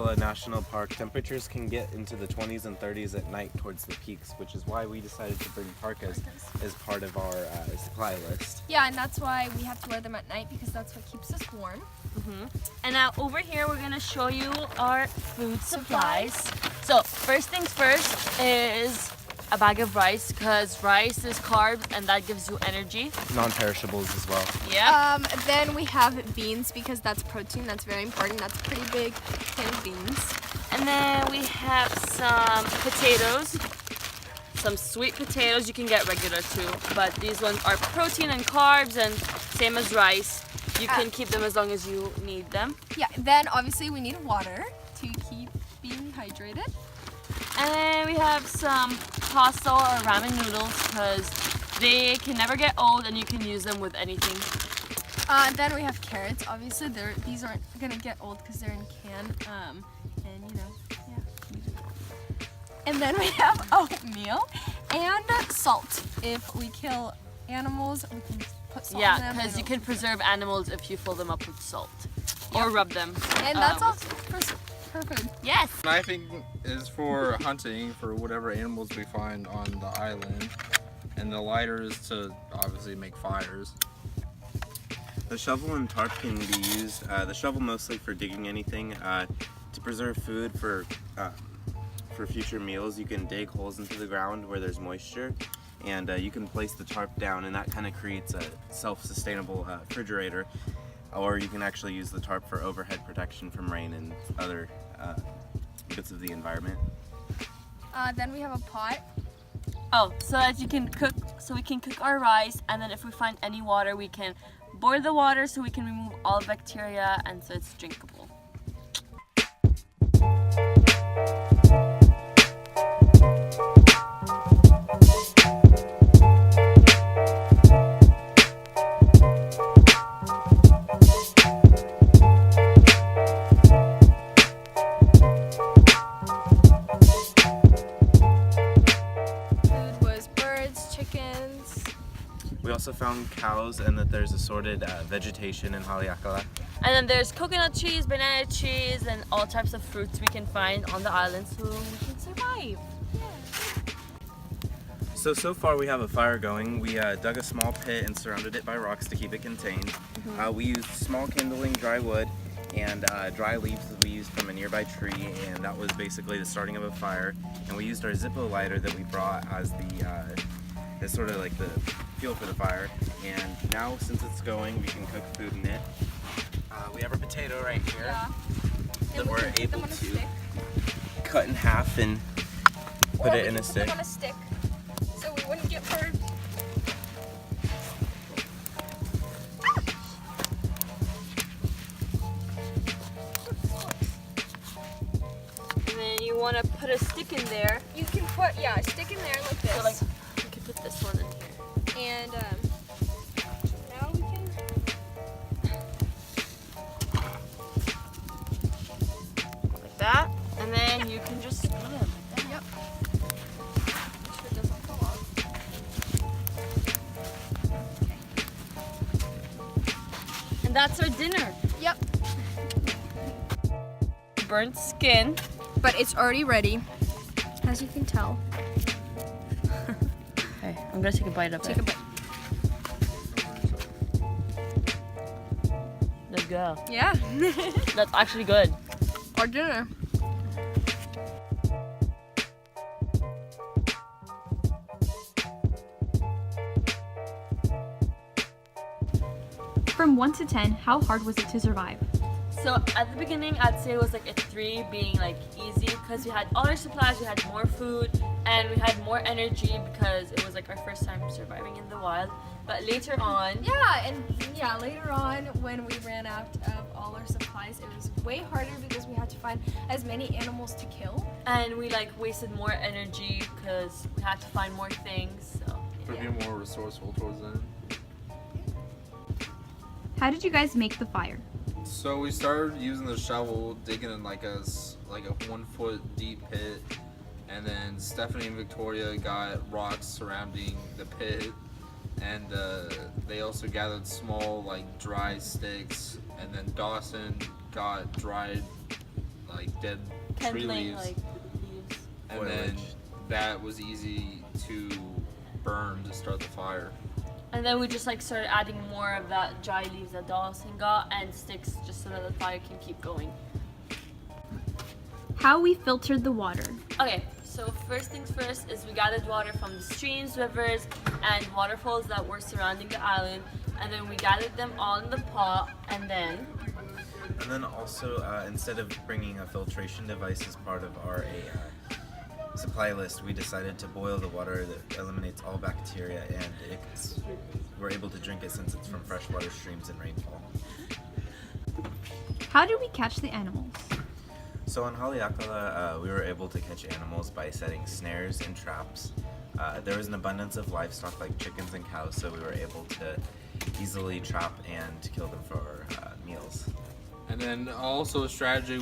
Hayakawa National Park, temperatures can get into the 20s and 30s at night towards the peaks, which is why we decided to bring parkas as part of our supply list. Yeah, and that's why we have to wear them at night because that's what keeps us warm. And now over here we're gonna show you our food supplies. So first things first is a bag of rice, because rice is carbs and that gives you energy. Non-perishables as well. Yeah. Then we have beans because that's protein. That's very important. That's a pretty big can of beans. And then we have some potatoes. Some sweet potatoes. You can get regular too, but these ones are protein and carbs, and same as rice. You can keep them as long as you need them. Yeah, then obviously we need water to keep being hydrated. And then we have some pasta or ramen noodles, because they can never get old and you can use them with anything. Then we have carrots. Obviously, these aren't gonna get old because they're in can. And you know, yeah. And then we have oatmeal and salt. If we kill animals, we can put salt in them. Yeah, because you can preserve animals if you fill them up with salt or rub them. And that's all for food. Yes. Knifing is for hunting for whatever animals we find on the island, and the lighter is to obviously make fires. The shovel and tarp can be used, the shovel mostly for digging anything, to preserve food for future meals. You can dig holes into the ground where there's moisture, and you can place the tarp down, and that kind of creates a self-sustainable refrigerator. Or you can actually use the tarp for overhead protection from rain and other bits of the environment. Then we have a pot. Oh, so that you can cook, so we can cook our rice, and then if we find any water, we can boil the water so we can remove all bacteria, and so it's drinkable. We also found cows and that there's assorted vegetation in Haleakala. And then there's coconut trees, banana trees, and all types of fruits we can find on the island so we can survive. So far we have a fire going. We dug a small pit and surrounded it by rocks to keep it contained. We used small kindling, dry wood, and dry leaves that we used from a nearby tree, and that was basically the starting of a fire. And we used our Zippo lighter that we brought as as sort of like the fuel for the fire. And now, since it's going, we can cook food in it. We have our potato right here that we're able to cut in half and put it in a stick. Put them on a stick so we wouldn't get burned. And then you want to put a stick in there. You can put, a stick in there like this. So like, you can put this one in here. And now we can. Like that. And then you can just spin it like that. Yep. Make sure it doesn't fall off. And that's our dinner. Yep. Burnt skin. But it's already ready, as you can tell. Okay, I'm gonna take a bite of Take it. a bite. Let's go. Yeah. That's actually good. Our dinner. From 1 to 10, how hard was it to survive? So at the beginning, I'd say it was like a 3, being like easy because we had all our supplies, we had more food, and we had more energy because it was like our first time surviving in the wild. But later on, Later on when we ran out of all our supplies, it was way harder because we had to find as many animals to kill. and we like wasted more energy because we had to find more things. So But yeah. be more resourceful towards them. How did you guys make the fire? So we started using the shovel, digging in like a 1 foot deep pit, and then Stephanie and Victoria got rocks surrounding the pit, and they also gathered small like dry sticks, and then Dawson got dried like dead tree Kindling leaves, like leaves. and then that was easy to burn to start the fire. And then we just like started adding more of that dry leaves that Dawson got and sticks just so that the fire can keep going. How we filtered the water. Okay, so first things first is we gathered water from the streams, rivers, and waterfalls that were surrounding the island, and then we gathered them all in the pot, and then also, instead of bringing a filtration device as part of our supply list, we decided to boil the water that eliminates all bacteria, and we're able to drink it since it's from freshwater streams and rainfall. How did we catch the animals? So on Haleakala, we were able to catch animals by setting snares and traps. There was an abundance of livestock like chickens and cows, so we were able to easily trap and kill them for meals. And then also a strategy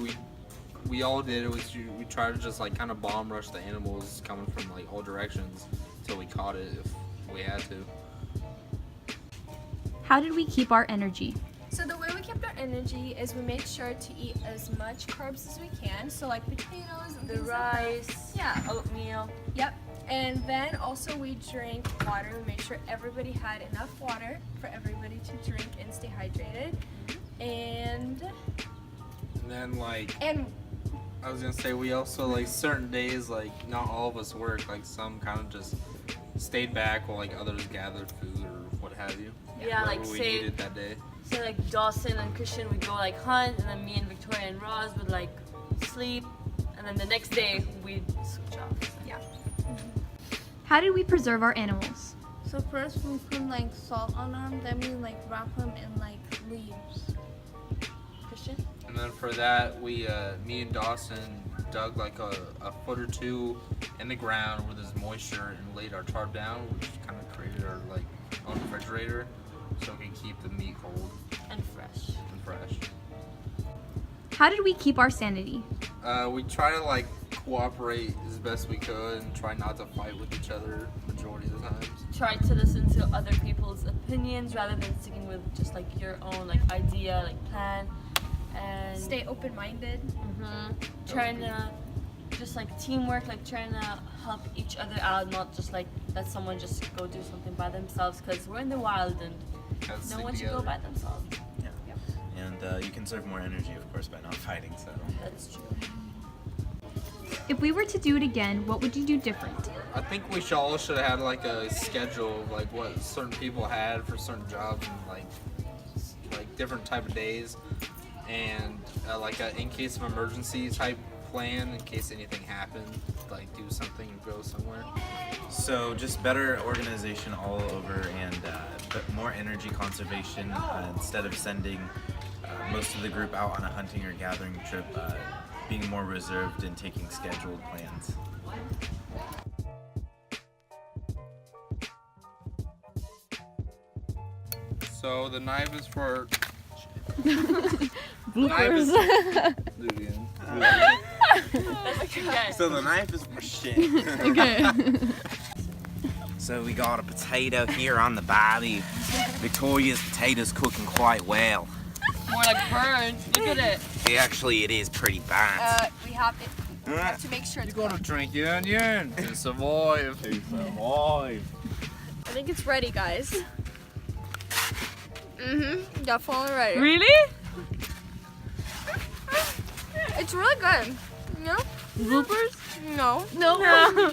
we all did was we tried to just like kind of bomb rush the animals coming from like all directions until we caught it if we had to. How did we keep our energy? So the way we kept our energy is we made sure to eat as much carbs as we can. So like potatoes and the things like that. rice, Yeah. oatmeal. Yep. And then also we drank water. We made sure everybody had enough water for everybody to drink and stay hydrated. And And then like and I was gonna say we also like certain days like not all of us worked, like some kind of just stayed back while like others gathered food or what have you. Yeah, like Whatever we say, needed that day. so like Dawson and Christian would go like hunt, and then me and Victoria and Roz would like sleep, and then the next day we'd switch off. yeah. How did we preserve our animals? So first we put like salt on them, then we like wrap them in like leaves. Christian? And then for that, me and Dawson dug like a foot or two in the ground where there's moisture and laid our tarp down, which kind of created our like own refrigerator, so we can keep the meat cold And fresh. and fresh. How did we keep our sanity? We try to like cooperate as best we could and try not to fight with each other majority of the times. Try to listen to other people's opinions rather than sticking with just like your own like idea, like plan, and Stay open-minded. trying to just like teamwork, like trying to help each other out, not just like let someone just go do something by themselves, because we're in the wild and Gotta no stick one should together. go by themselves. And you conserve more energy, of course, by not fighting. So That's true. If we were to do it again, what would you do different? I think we all should have had like a schedule of like what certain people had for certain jobs and like different type of days, and like a in case of emergency type plan in case anything happened, like do something and go somewhere. So just better organization all over, and but more energy conservation. Instead of sending most of the group out on a hunting or gathering trip, being more reserved and taking scheduled plans. So the knife is for Bloopers. do it again. Okay. So the knife is for shit. Okay. So we got a potato here on the barbie. Victoria's potatoes cooking quite well. More like burned. Look at it. Actually, it is pretty bad. We have to make sure it's cooked. drink your onion to survive. I think it's ready, guys. Definitely ready. Really? It's really good. No? Bloopers? No. No.